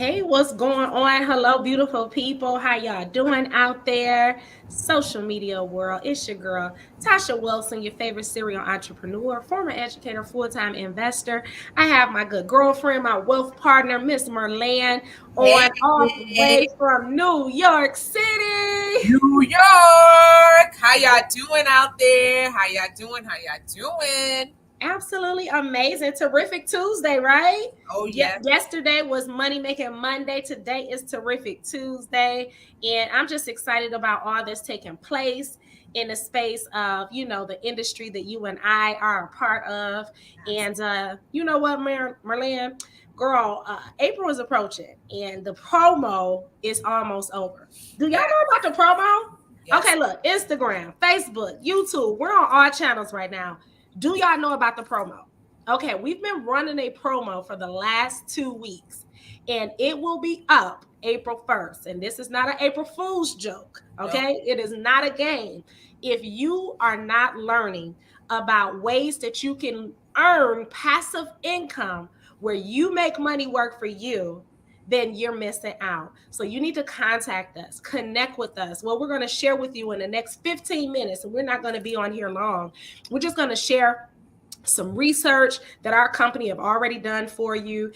Hey, what's going on? Hello, beautiful people. How y'all doing out there? Social media world. It's your girl, Tasha Wilson, your favorite serial entrepreneur, former educator, full-time investor. I have my good girlfriend, my wealth partner, Miss Merlan, Hey, on all the way from New York City. New York. How y'all doing out there? How y'all doing? How y'all doing? Absolutely amazing. Terrific Tuesday, right? Oh, yes. Yesterday was Money Making Monday. Today is Terrific Tuesday. And I'm just excited about all that's taking place in the space of, the industry that you and I are a part of. And you know what, Merlin? Girl, April is approaching and the promo is almost over. Do y'all Yes. know about the promo? Yes. Okay, look, Instagram, Facebook, YouTube, we're on all channels right now. Do y'all know about the promo? Okay, we've been running a promo for the last 2 weeks, and it will be up April 1st. And this is not an April Fool's joke. No. Okay, it is not a game. If you are not learning about ways that you can earn passive income where you make money work for you, then you're missing out. So you need to contact us, connect with us. What we're going to share with you in the next 15 minutes, and we're not going to be on here long. We're just going to share some research that our company have already done for you.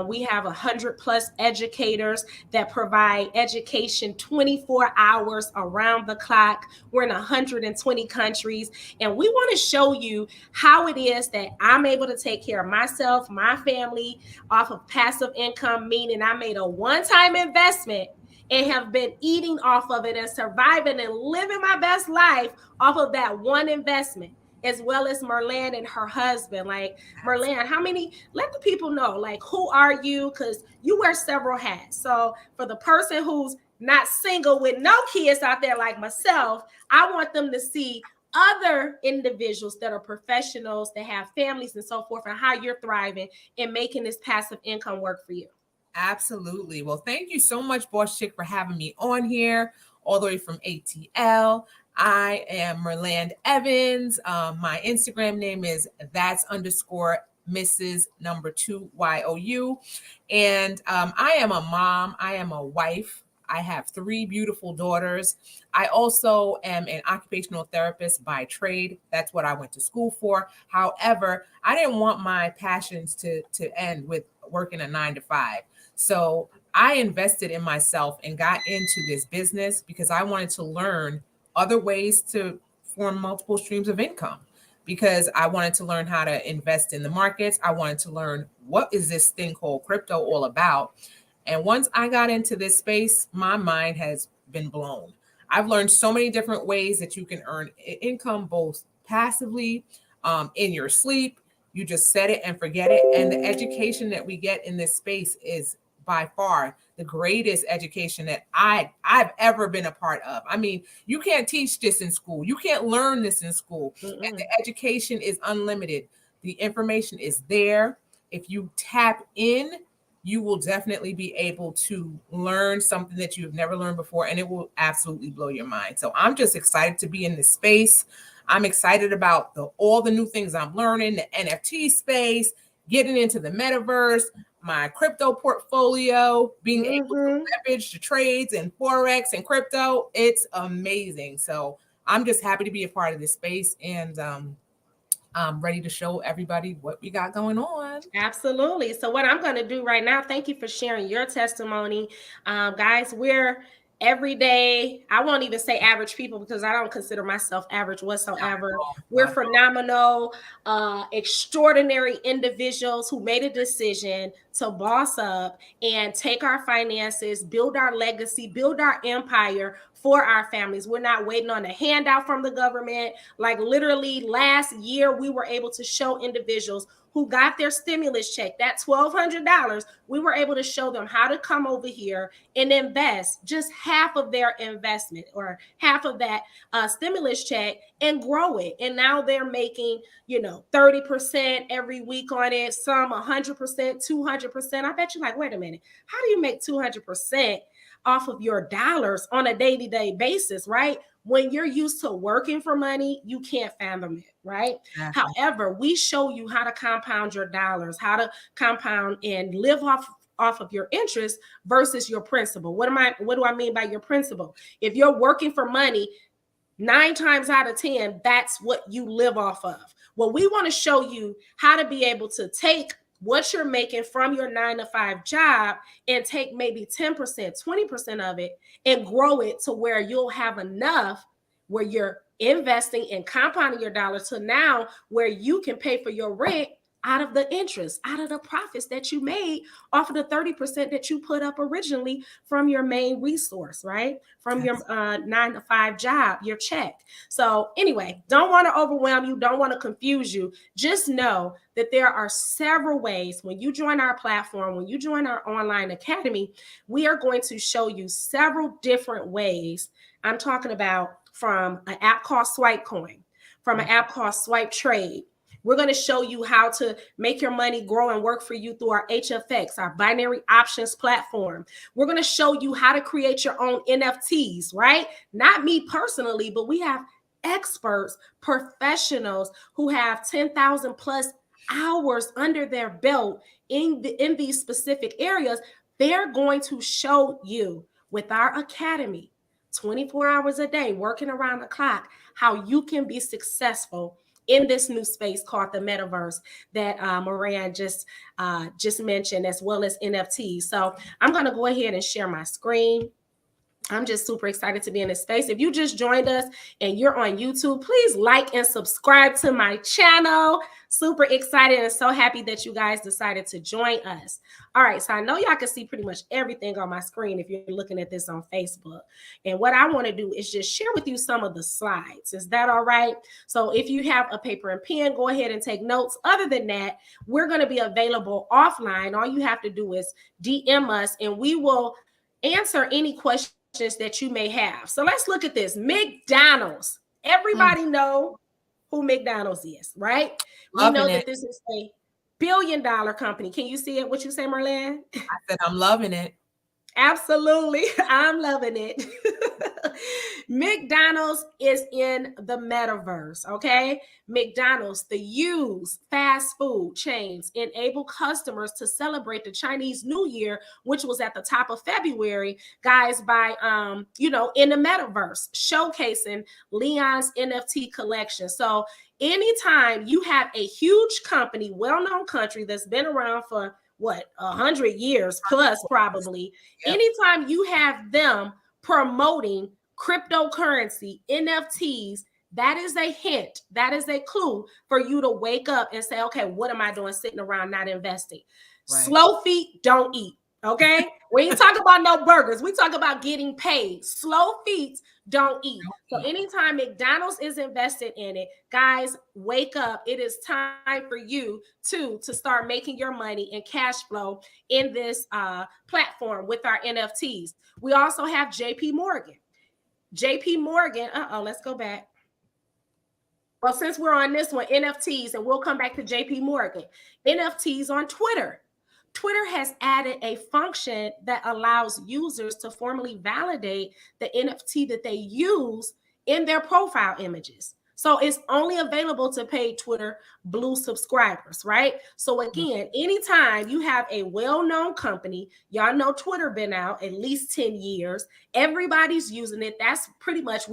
We have 100+ educators that provide education 24 hours around the clock. We're in 120 countries, and we want to show you how it is that I'm able to take care of myself, my family, off of passive income, meaning I made a one-time investment and have been eating off of it and surviving and living my best life off of that one investment, as well as Merlan and her husband. Like, Merlan, let the people know, like, who are you? Because you wear several hats. So for the person who's not single with no kids out there like myself, I want them to see other individuals that are professionals, that have families and so forth, and how you're thriving and making this passive income work for you. Absolutely. Well, thank you so much, Boss Chick, for having me on here all the way from ATL. I am Merland Evans. My Instagram name is that's underscore Mrs. number 2YOU. And I am a mom. I am a wife. I have 3 beautiful daughters. I also am an occupational therapist by trade. That's what I went to school for. However, I didn't want my passions to end with working a 9 to 5. So I invested in myself and got into this business because I wanted to learn other ways to form multiple streams of income, because I wanted to learn how to invest in the markets. I wanted to learn what is this thing called crypto all about. And once I got into this space, my mind has been blown. I've learned so many different ways that you can earn income, both passively, in your sleep. You just set it and forget it. And the education that we get in this space is by far the greatest education that I've ever been a part of. I mean, you can't teach this in school. You can't learn this in school. And the education is unlimited. The information is there. If you tap in, you will definitely be able to learn something that you've never learned before, and it will absolutely blow your mind. So I'm just excited to be in this space. I'm excited about all the new things I'm learning, the NFT space, getting into the metaverse, my crypto portfolio, being able to leverage the trades and Forex and crypto. It's amazing. So I'm just happy to be a part of this space, and I'm ready to show everybody what we got going on. Absolutely. So, what I'm going to do right now, thank you for sharing your testimony. Guys, we're everyday, I won't even say average people because I don't consider myself average whatsoever. We're phenomenal, extraordinary individuals who made a decision to boss up and take our finances, build our legacy, build our empire for our families. We're not waiting on a handout from the government. Like, literally last year, we were able to show individuals who got their stimulus check, that $1,200, we were able to show them how to come over here and invest just half of their investment or half of that stimulus check and grow it. And now they're making, 30% every week on it, some 100%, 200%. I bet you're like, wait a minute, how do you make 200% off of your dollars on a day-to-day basis, right? When you're used to working for money, you can't fathom it, right? Exactly. However, we show you how to compound your dollars, how to compound and live off of your interest versus your principal. What do I mean by your principal? If you're working for money, 9 times out of 10, that's what you live off of. Well, we want to show you how to be able to take what you're making from your 9 to 5 job and take maybe 10%, 20% of it and grow it to where you'll have enough where you're investing and compounding your dollars to now where you can pay for your rent out of the interest, out of the profits that you made off of the 30% that you put up originally from your main resource, right? From your 9 to 5 job, your check. So anyway, don't want to overwhelm you, don't want to confuse you. Just know that there are several ways when you join our platform, when you join our online academy, we are going to show you several different ways. I'm talking about from an app called Swipecoin, from an app called Swipe Trade. We're going to show you how to make your money grow and work for you through our HFX, our binary options platform. We're going to show you how to create your own NFTs, right? Not me personally, but we have experts, professionals who have 10,000 plus hours under their belt in these specific areas. They're going to show you with our academy 24 hours a day, working around the clock, how you can be successful in this new space called the metaverse that Moran just mentioned, as well as NFTs. So I'm going to go ahead and share my screen. I'm just super excited to be in this space. If you just joined us and you're on YouTube, please like and subscribe to my channel. Super excited and so happy that you guys decided to join us. All right, so I know y'all can see pretty much everything on my screen if you're looking at this on Facebook. And what I want to do is just share with you some of the slides. Is that all right? So if you have a paper and pen, go ahead and take notes. Other than that, we're going to be available offline. All you have to do is DM us and we will answer any questions that you may have. So let's look at this. McDonald's. Everybody know who McDonald's is, right? Loving we know it. that this is a billion-dollar company. Can you see it? What you say, Merlin? I said I'm loving it. Absolutely. I'm loving it. McDonald's is in the metaverse, okay? McDonald's, the used fast food chains, enable customers to celebrate the Chinese New Year, which was at the top of February, guys, by, in the metaverse, showcasing Leon's NFT collection. So anytime you have a huge company, well-known country that's been around for 100 years plus probably. Yep. Anytime you have them promoting cryptocurrency, NFTs, that is a hint, that is a clue for you to wake up and say, okay, what am I doing sitting around not investing? Right. Slow feet don't eat. Okay. We ain't talk about no burgers. We talk about getting paid. Slow feet don't eat. So anytime McDonald's is invested in it, guys, wake up. It is time for you to start making your money and cash flow in this platform with our NFTs. We also have JP Morgan. JP Morgan. Let's go back. Well, since we're on this one, NFTs, and we'll come back to JP Morgan. NFTs on Twitter. Twitter has added a function that allows users to formally validate the NFT that they use in their profile images. So it's only available to paid Twitter Blue subscribers, right? So again, anytime you have a well-known company, y'all know Twitter been out at least 10 years. Everybody's using it. That's pretty much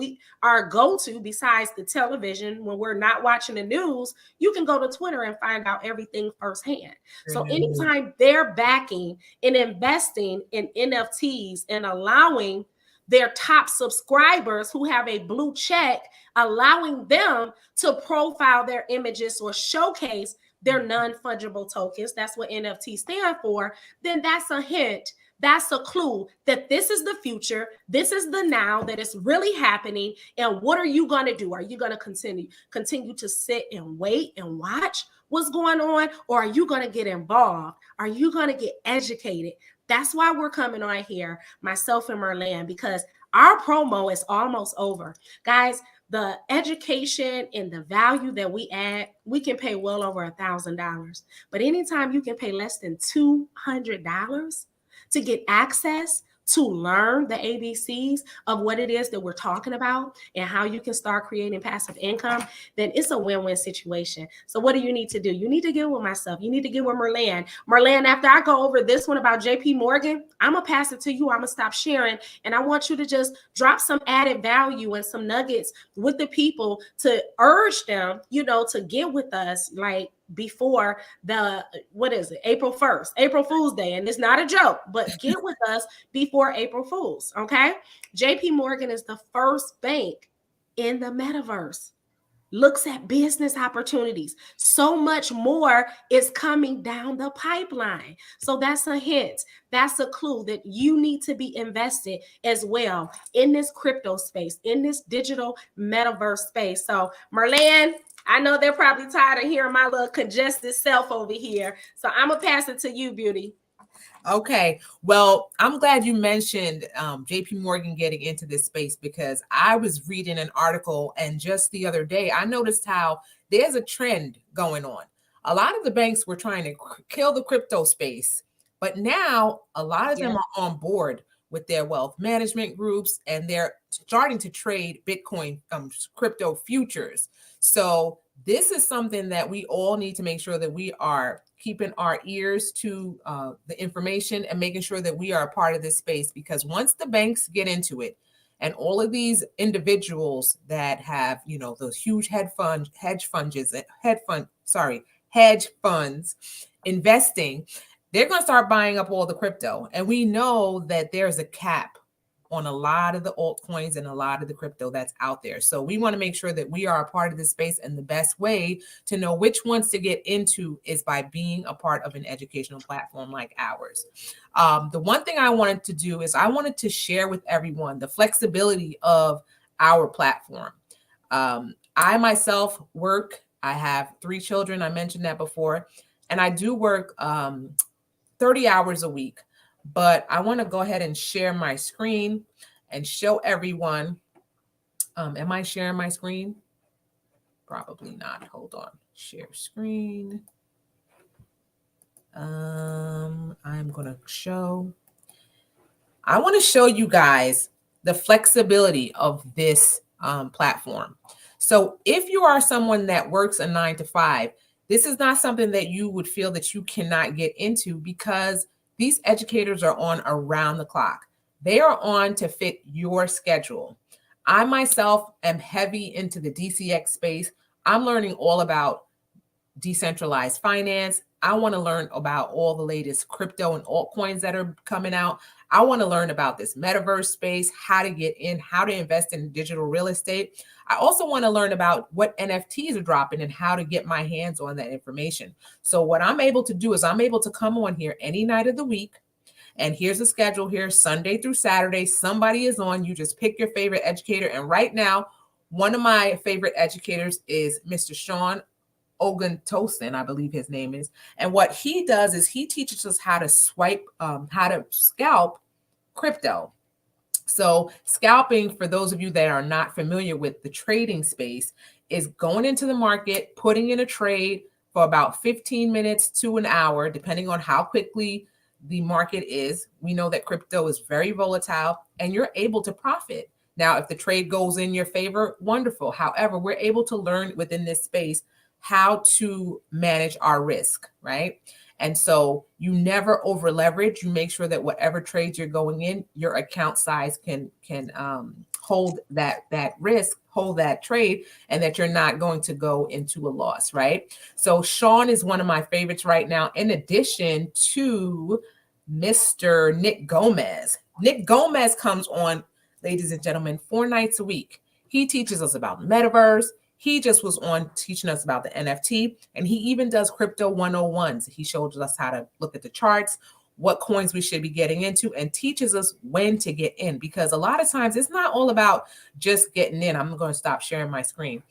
our go-to besides the television. When we're not watching the news, you can go to Twitter and find out everything firsthand. So anytime they're backing and investing in NFTs and allowing their top subscribers who have a blue check, allowing them to profile their images or showcase their non-fungible tokens, that's what NFT stand for, then that's a hint, that's a clue that this is the future, this is the now, that it's really happening. And what are you going to do? Are you going to continue to sit and wait and watch what's going on? Or are you going to get involved? Are you going to get educated? That's why we're coming on here, myself and Merlin, because our promo is almost over. Guys, the education and the value that we add, we can pay well over $1,000. But anytime you can pay less than $200 to get access to learn the ABCs of what it is that we're talking about and how you can start creating passive income, then it's a win-win situation. So what do you need to do? You need to get with myself. You need to get with Merlan. Merlan, after I go over this one about JP Morgan, I'm going to pass it to you. I'm going to stop sharing. And I want you to just drop some added value and some nuggets with the people to urge them, to get with us, like before the, what is it, April 1st, April Fool's Day. And it's not a joke, but get with us before April Fool's. Okay. JP Morgan is the first bank in the metaverse, looks at business opportunities. So much more is coming down the pipeline. So that's a hint. That's a clue that you need to be invested as well in this crypto space, in this digital metaverse space. So Merlan, I know they're probably tired of hearing my little congested self over here. So I'm going to pass it to you, Beauty. Okay. Well, I'm glad you mentioned JP Morgan getting into this space, because I was reading an article, and just the other day, I noticed how there's a trend going on. A lot of the banks were trying to kill the crypto space, but now a lot of them are on board with their wealth management groups, and they're starting to trade Bitcoin crypto futures. So this is something that we all need to make sure that we are keeping our ears to the information and making sure that we are a part of this space, because once the banks get into it, and all of these individuals that have, those huge hedge funds investing, they're going to start buying up all the crypto. And we know that there's a cap on a lot of the altcoins and a lot of the crypto that's out there. So we want to make sure that we are a part of this space. And the best way to know which ones to get into is by being a part of an educational platform like ours. The one thing I wanted to do is I wanted to share with everyone the flexibility of our platform. I myself work, I have 3 children. I mentioned that before. And I do work 30 hours a week. But I want to go ahead and share my screen and show everyone. Am I sharing my screen? Probably not. Hold on. Share screen. I'm going to show. I want to show you guys the flexibility of this platform. So if you are someone that works a 9 to 5, this is not something that you would feel that you cannot get into, because these educators are on around the clock. They are on to fit your schedule. I myself am heavy into the DCX space. I'm learning all about decentralized finance. I want to learn about all the latest crypto and altcoins that are coming out. I want to learn about this metaverse space, how to get in, how to invest in digital real estate. I also want to learn about what NFTs are dropping and how to get my hands on that information. So what I'm able to do is I'm able to come on here any night of the week. And here's the schedule here, Sunday through Saturday. Somebody is on. You just pick your favorite educator. And right now, one of my favorite educators is Mr. Sean Oguntosin, I believe his name is. And what he does is he teaches us how to scalp crypto. So scalping, for those of you that are not familiar with the trading space, is going into the market, putting in a trade for about 15 minutes to an hour, depending on how quickly the market is. We know that crypto is very volatile, and you're able to profit. Now, if the trade goes in your favor, wonderful. However, we're able to learn within this space how to manage our risk, right? And so you never over leverage. You make sure that whatever trades you're going in, your account size can hold that risk, hold that trade, and that you're not going to go into a loss, right? So Sean is one of my favorites right now, in addition to Mr. Nick Gomez. Nick Gomez comes on, ladies and gentlemen, 4 nights a week. He teaches us about metaverse. He just was on teaching us about the NFT, and he even does crypto 101s. He showed us how to look at the charts, what coins we should be getting into, and teaches us when to get in, because a lot of times it's not all about just getting in. I'm going to stop sharing my screen.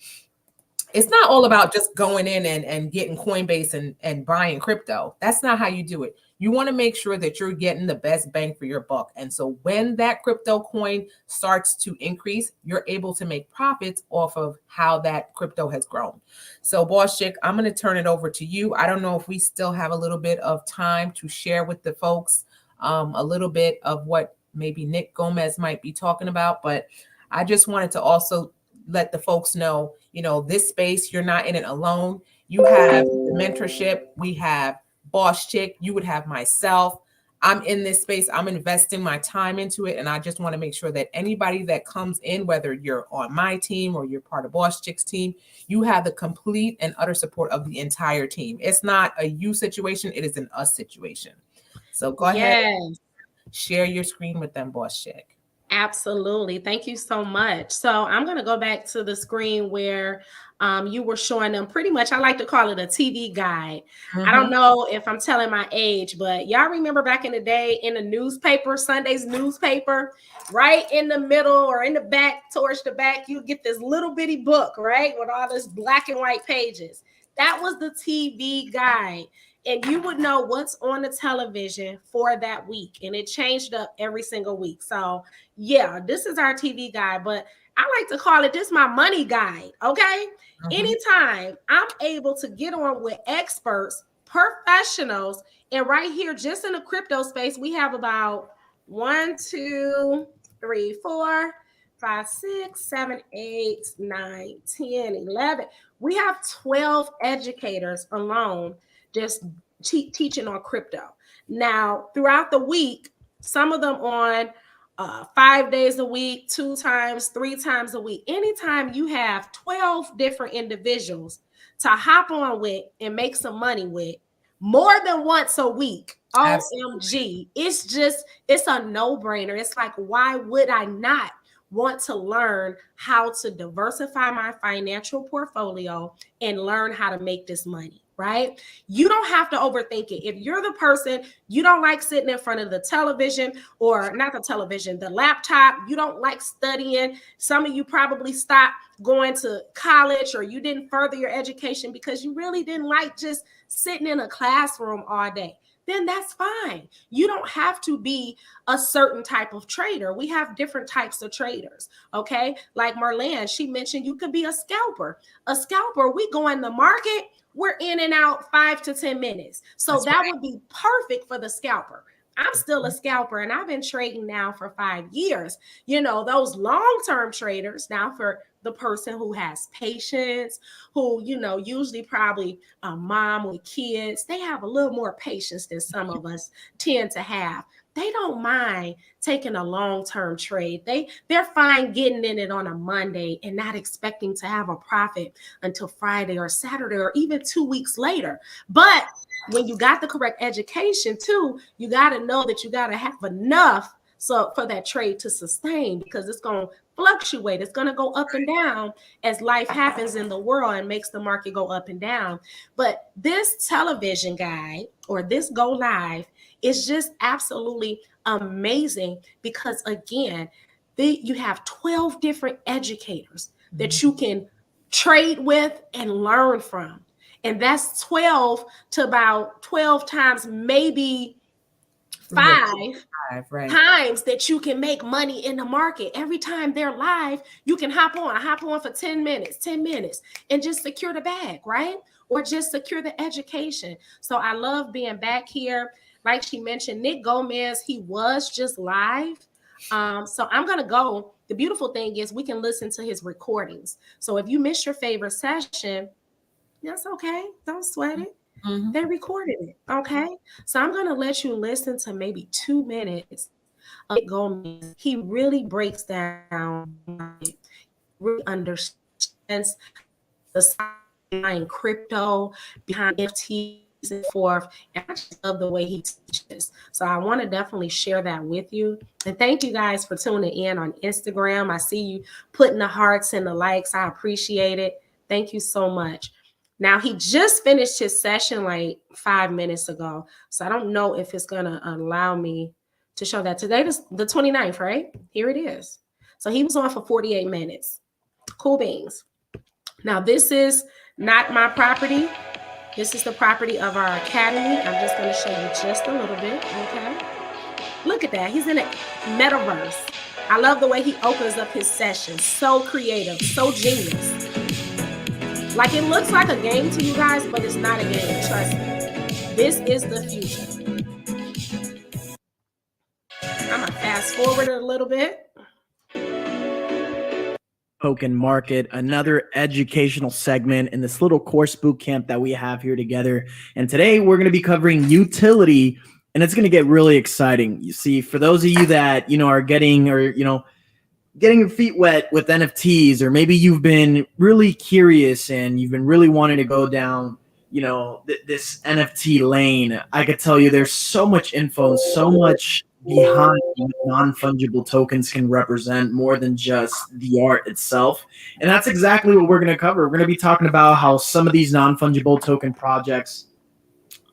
It's not all about just going in and getting Coinbase and buying crypto. That's not how you do it. You want to make sure that you're getting the best bang for your buck. And so when that crypto coin starts to increase, you're able to make profits off of how that crypto has grown. So Boss Chick, I'm going to turn it over to you. I don't know if we still have a little bit of time to share with the folks a little bit of what maybe Nick Gomez might be talking about. But I just wanted to also let the folks know, you know, this space, you're not in it alone. You have the mentorship. We have Boss Chick. You would have myself. I'm in this space. I'm investing my time into it. And I just want to make sure that anybody that comes in, whether you're on my team or you're part of Boss Chick's team, you have the complete and utter support of the entire team. It's not a you situation. It is an us situation. So go ahead, share your screen with them, Boss Chick. Absolutely. Thank you so much. So I'm going to go back to the screen where you were showing them pretty much, I like to call it a TV guide. I don't know if I'm telling my age, but y'all remember back in the day in the newspaper, Sunday's newspaper, right in the middle or in the back, towards the back, you get this little bitty book, right? With all this black and white pages. That was the TV guide. And you would know what's on the television for that week. And it changed up every single week. So yeah, this is our TV guide, but I like to call it this my money guide. Okay. Anytime I'm able to get on with experts, professionals, and right here, just in the crypto space, we have about 1, 2, 3, 4, 5, 6, 7, 8, 9, 10, 11. We have 12 educators alone just teaching on crypto. Now, throughout the week, some of them on 5 days a week, 2 times, 3 times a week. Anytime you have 12 different individuals to hop on with and make some money with more than once a week, OMG, it's a no-brainer. It's like, why would I not want to learn how to diversify my financial portfolio and learn how to make this money, right? You don't have to overthink it. If you're the person, you don't like sitting in front of the television, or not the television, the laptop, you don't like studying. Some of you probably stopped going to college, or you didn't further your education because you really didn't like just sitting in a classroom all day. Then that's fine. You don't have to be a certain type of trader. We have different types of traders, okay? Like Merlan, she mentioned you could be a scalper. A scalper, we go in the market, we're in and out 5 to 10 minutes. So that's that would be perfect for the scalper. I'm still a scalper and I've been trading now for 5 years. You know, those long-term traders, now for the person who has patience, who, you know, usually probably a mom with kids, they have a little more patience than some of us tend to have. They don't mind taking a long-term trade. They're fine getting in it on a Monday and not expecting to have a profit until Friday or Saturday or even 2 weeks later. But when you got the correct education too, you got to know that you got to have enough so for that trade to sustain, because it's going to fluctuate. It's going to go up and down as life happens in the world and makes the market go up and down. But this television guide or this Go Live is just absolutely amazing because, again, you have 12 different educators that you can trade with and learn from. And that's 12 to about 12 times, maybe 5 times that you can make money in the market. Every time they're live, you can hop on for 10 minutes, and just secure the bag, right? Or just secure the education. So I love being back here. Like she mentioned, Nick Gomez, he was just live. So I'm going to go. The beautiful thing is we can listen to his recordings. So if you miss your favorite session, that's okay. Don't sweat it. They recorded it. Okay. So I'm going to let you listen to maybe 2 minutes of Gomez. He really breaks down, really understands the science behind crypto, behind NFTs and forth. And I just love the way he teaches. So I want to definitely share that with you. And thank you guys for tuning in on Instagram. I see you putting the hearts and the likes. I appreciate it. Thank you so much. Now, he just finished his session like 5 minutes ago. So I don't know if it's going to allow me to show that. Today is the 29th, right? Here it is. So he was on for 48 minutes. Cool beans. Now, this is not my property. This is the property of our academy. I'm just going to show you just a little bit. Okay. Look at that. He's in a metaverse. I love the way he opens up his session. So creative, so genius. Like, it looks like a game to you guys, but it's not a game. Trust me. This is the future. I'm going to fast fast forward a little bit. Token Market, another educational segment in this little course boot camp that we have here together. And today we're going to be covering utility, and it's going to get really exciting. You see, for those of you that, are getting your feet wet with NFTs, or maybe you've been really curious and you've been really wanting to go down, this NFT lane, I could tell you there's so much info and so much behind non-fungible tokens can represent more than just the art itself. And that's exactly what we're going to cover. We're going to be talking about how some of these non-fungible token projects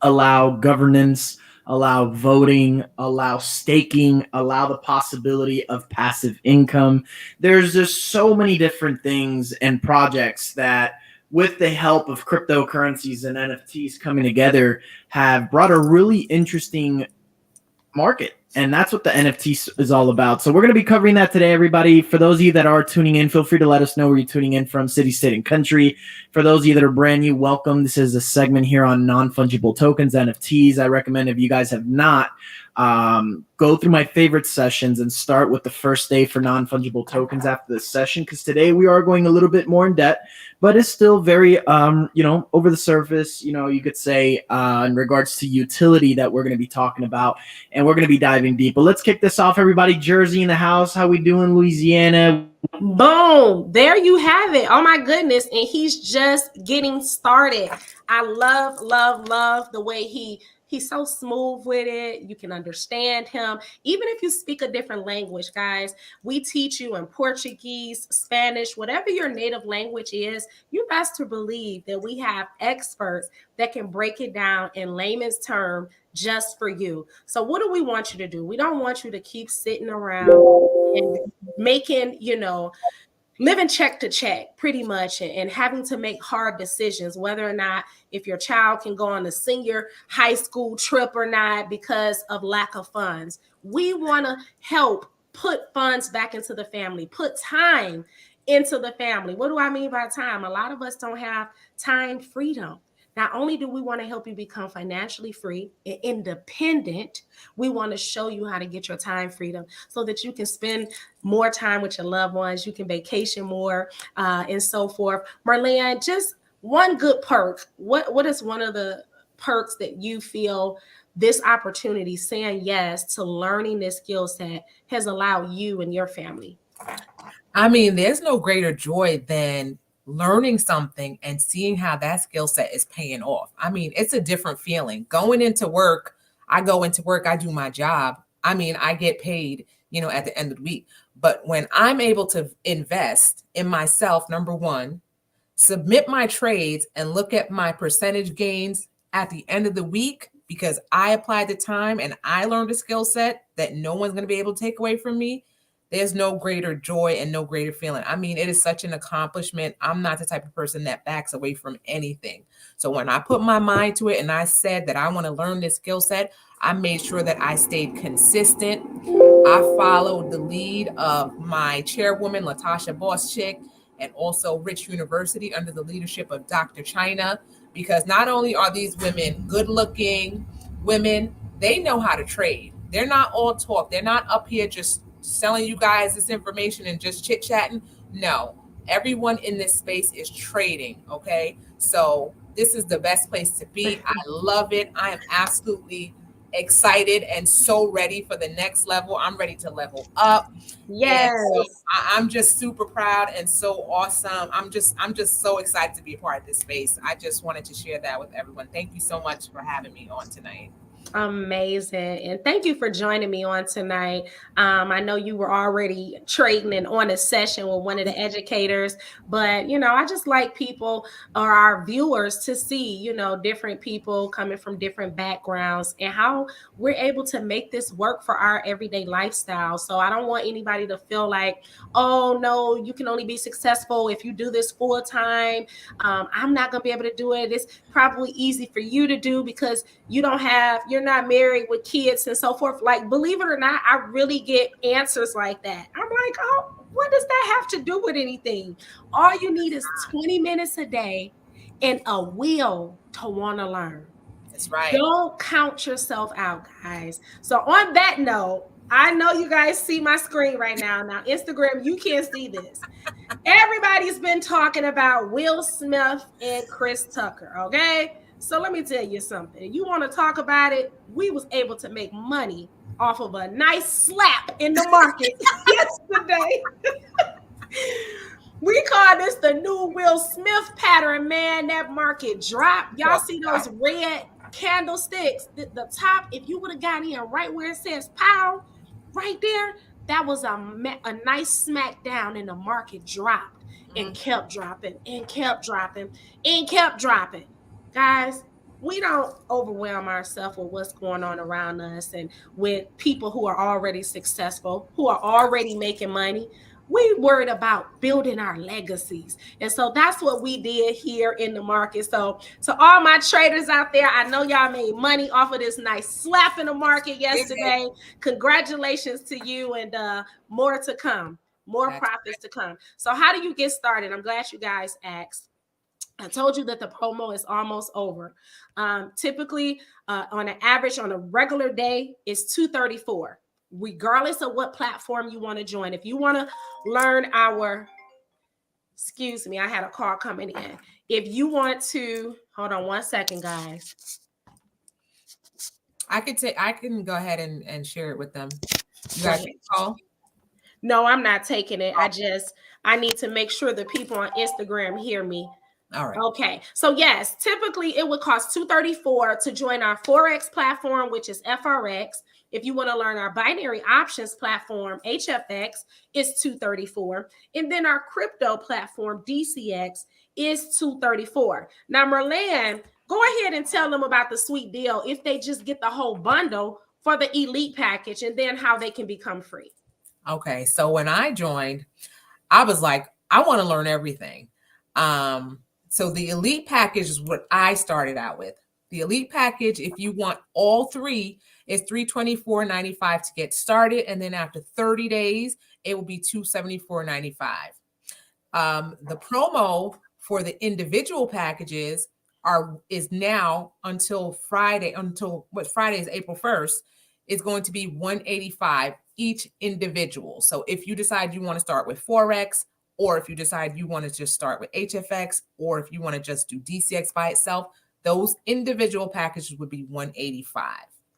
allow governance, allow voting, allow staking, allow the possibility of passive income. There's just so many different things and projects that, with the help of cryptocurrencies and NFTs coming together, have brought a really interesting market. And that's what the NFT is all about. So we're going to be covering that today, everybody. For those of you that are tuning in, feel free to let us know where you're tuning in from, city, state, and country. For those of you that are brand new, welcome. This is a segment here on non-fungible tokens, NFTs. I recommend, if you guys have not, go through my favorite sessions and start with the first day for non-fungible tokens after this session, because today we are going a little bit more in depth, but it's still very, over the surface, you could say, in regards to utility that we're going to be talking about, and we're going to be diving deep. But let's kick this off, everybody. Jersey in the house. How we doing, Louisiana? Boom. There you have it. Oh my goodness. And he's just getting started. I love the way he's so smooth with it. You can understand him. Even if you speak a different language, guys, we teach you in Portuguese, Spanish, whatever your native language is. You best to believe that we have experts that can break it down in layman's term just for you. So what do we want you to do? We don't want you to keep sitting around and making, living check to check pretty much, and having to make hard decisions whether or not if your child can go on a senior high school trip or not because of lack of funds. We want to help put funds back into the family, put time into the family. What do I mean by time? A lot of us don't have time freedom. Not only do we want to help you become financially free and independent, we want to show you how to get your time freedom so that you can spend more time with your loved ones, you can vacation more, and so forth. Marlene, just one good perk. What is one of the perks that you feel this opportunity, saying yes to learning this skill set, has allowed you and your family? I mean, there's no greater joy than learning something and seeing how that skill set is paying off. I mean, it's a different feeling. Going into work, I go into work, I do my job. I mean, I get paid, at the end of the week. But when I'm able to invest in myself, number one, submit my trades and look at my percentage gains at the end of the week, because I applied the time and I learned a skill set that no one's going to be able to take away from me, there's no greater joy and no greater feeling. I mean, it is such an accomplishment. I'm not the type of person that backs away from anything. So when I put my mind to it and I said that I want to learn this skill set, I made sure that I stayed consistent. I followed the lead of my chairwoman, Latasha Boss-Chick, and also Rich University under the leadership of Dr. China, because not only are these women good-looking women, they know how to trade. They're not all talk. They're not up here just selling you guys this information and just chit-chatting. No, everyone in this space is trading, okay? So this is the best place to be. I love it. I am absolutely excited and so ready for the next level. I'm ready to level up. Yes. So I'm just super proud and so awesome. I'm just so excited to be a part of this space. I just wanted to share that with everyone. Thank you so much for having me on tonight. Amazing. And thank you for joining me on tonight. I know you were already trading and on a session with one of the educators, but, I just like people or our viewers to see, different people coming from different backgrounds and how we're able to make this work for our everyday lifestyle. So I don't want anybody to feel like, oh, no, you can only be successful if you do this full time. I'm not going to be able to do it. It's probably easy for you to do because you're not married with kids and so forth. Like, believe it or not, I really get answers like that. I'm like, oh, what does that have to do with anything? All you need is 20 minutes a day and a will to want to learn. That's right. Don't count yourself out, guys. So on that note, I know you guys see my screen right now. Now, Instagram, you can't see this. Everybody's been talking about Will Smith and Chris Tucker, okay? So let me tell you something. You want to talk about it? We was able to make money off of a nice slap in the market yesterday. We call this the new Will Smith pattern, man. That market drop. Y'all see those red candlesticks? The top, if you would have got in right where it says pound, right there, that was a nice smack down, and the market dropped and kept dropping and kept dropping and kept dropping. Guys, we don't overwhelm ourselves with what's going on around us and with people who are already successful, who are already making money. We worried about building our legacies. And so that's what we did here in the market. So to all my traders out there, I know y'all made money off of this nice slap in the market yesterday. Congratulations to you, and more to come, more profits to come. So how do you get started? I'm glad you guys asked. I told you that the promo is almost over. Typically, on an average, on a regular day, it's $234. Regardless of what platform you want to join. If you want to learn excuse me, I had a call coming in. If you want to, hold on one second, guys. I can go ahead and share it with them. You guys take a call? No, I'm not taking it. I need to make sure the people on Instagram hear me. All right. Okay. So yes, typically it would cost $234 to join our Forex platform, which is FRX. If you want to learn our binary options platform, HFX, is $234. And then our crypto platform, DCX, is $234. Now, Merlan, go ahead and tell them about the sweet deal if they just get the whole bundle for the elite package, and then how they can become free. Okay. So when I joined, I was like, I want to learn everything. So the elite package is what I started out with. The elite package, if you want all three, is $324.95 to get started, and then after 30 days, it will be $274.95. The promo for the individual packages is now until Friday. Friday is April 1st. Is going to be $185 each individual. So if you decide you want to start with Forex, or if you decide you want to just start with HFX, or if you want to just do DCX by itself, those individual packages would be $185.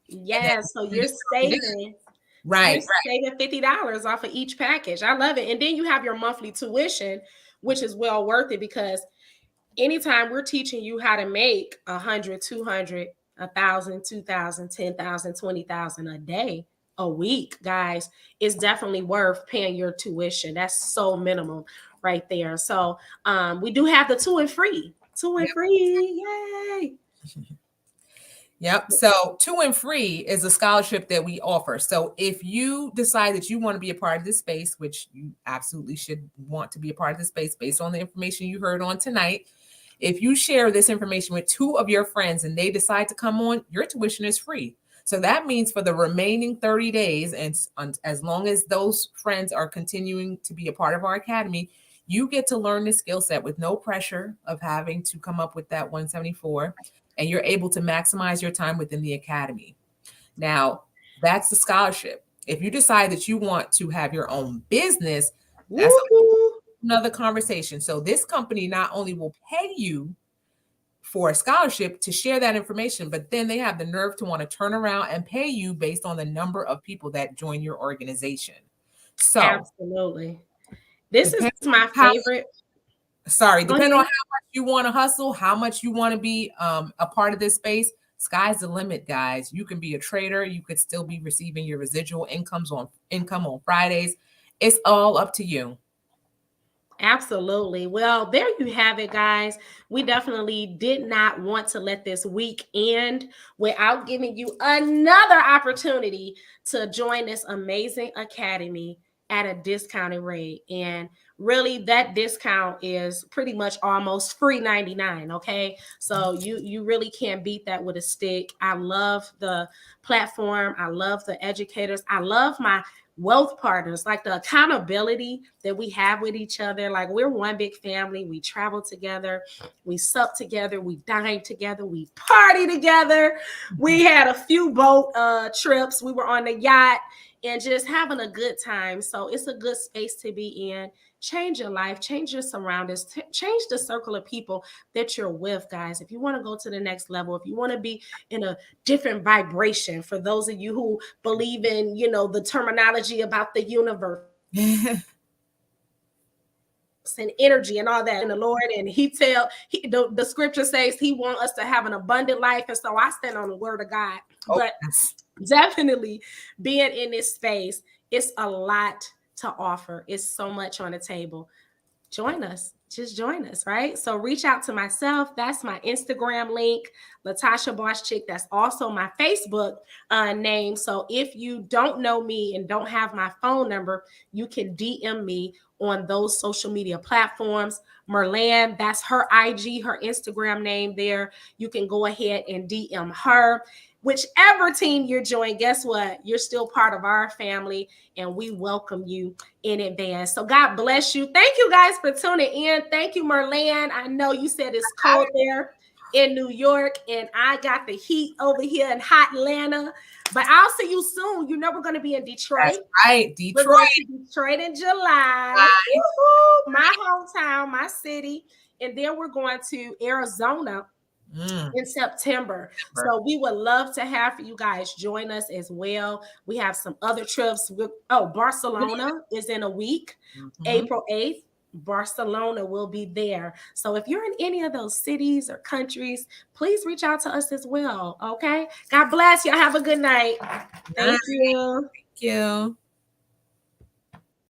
Yeah, so you're saving, right? Saving $50 off of each package. I love it. And then you have your monthly tuition, which is well worth it, because anytime we're teaching you how to make 100, 200, 1,000, 2,000, 10,000, 20,000 a day, a week, guys, it's definitely worth paying your tuition. That's so minimum right there. So we do have the 2 and free. 2 and free. Yay. Yep. So 2 and free is a scholarship that we offer. So if you decide that you want to be a part of this space, which you absolutely should want to be a part of this space based on the information you heard on tonight, if you share this information with 2 of your friends and they decide to come on, your tuition is free. So that means for the remaining 30 days, and as long as those friends are continuing to be a part of our academy, you get to learn the skill set with no pressure of having to come up with that 174, and you're able to maximize your time within the academy. Now, that's the scholarship. If you decide that you want to have your own business, that's another conversation. So this company not only will pay you for a scholarship to share that information, but then they have the nerve to want to turn around and pay you based on the number of people that join your organization. So absolutely. This is my favorite. Depending on how much you want to hustle, how much you want to be a part of this space, sky's the limit, guys. You can be a trader. You could still be receiving your residual income on Fridays. It's all up to you. Absolutely. Well, there you have it, guys. We definitely did not want to let this week end without giving you another opportunity to join this amazing academy at a discounted rate. And really, that discount is pretty much almost free 99. Okay. So you really can't beat that with a stick. I love the platform. I love the educators. I love my wealth partners, like the accountability that we have with each other. Like we're one big family. We travel together, we sup together, we dine together, we party together. We had a few boat trips. We were on the yacht and just having a good time. So it's a good space to be in. Change your life, change your surroundings, change the circle of people that you're with, guys. If you want to go to the next level, if you want to be in a different vibration, for those of you who believe in, you know, the terminology about the universe and energy and all that in the Lord, and the scripture says he wants us to have an abundant life, and so I stand on the word of God. But definitely being in this space, it's a lot to offer. It's so much on the table. Join us. Just join us, right? So reach out to myself. That's my Instagram link, Latasha Boss Chick. That's also my Facebook name. So if you don't know me and don't have my phone number, you can DM me on those social media platforms. Merlan, that's her IG, her Instagram name there. You can go ahead and DM her. Whichever team you're joining, guess what? You're still part of our family, and we welcome you in advance. So God bless you. Thank you guys for tuning in. Thank you, Merlan. I know you said it's cold there in New York, and I got the heat over here in hot Atlanta. But I'll see you soon. You know we're going to be in Detroit. That's right, Detroit. We're going to Detroit in July. My hometown, my city. And then we're going to Arizona in September. So we would love to have you guys join us as well. We have some other trips. Barcelona is in a week, April 8th. Barcelona will be there. So if you're in any of those cities or countries, please reach out to us as well. Okay. God bless you. Have a good night. Thank you. Thank you.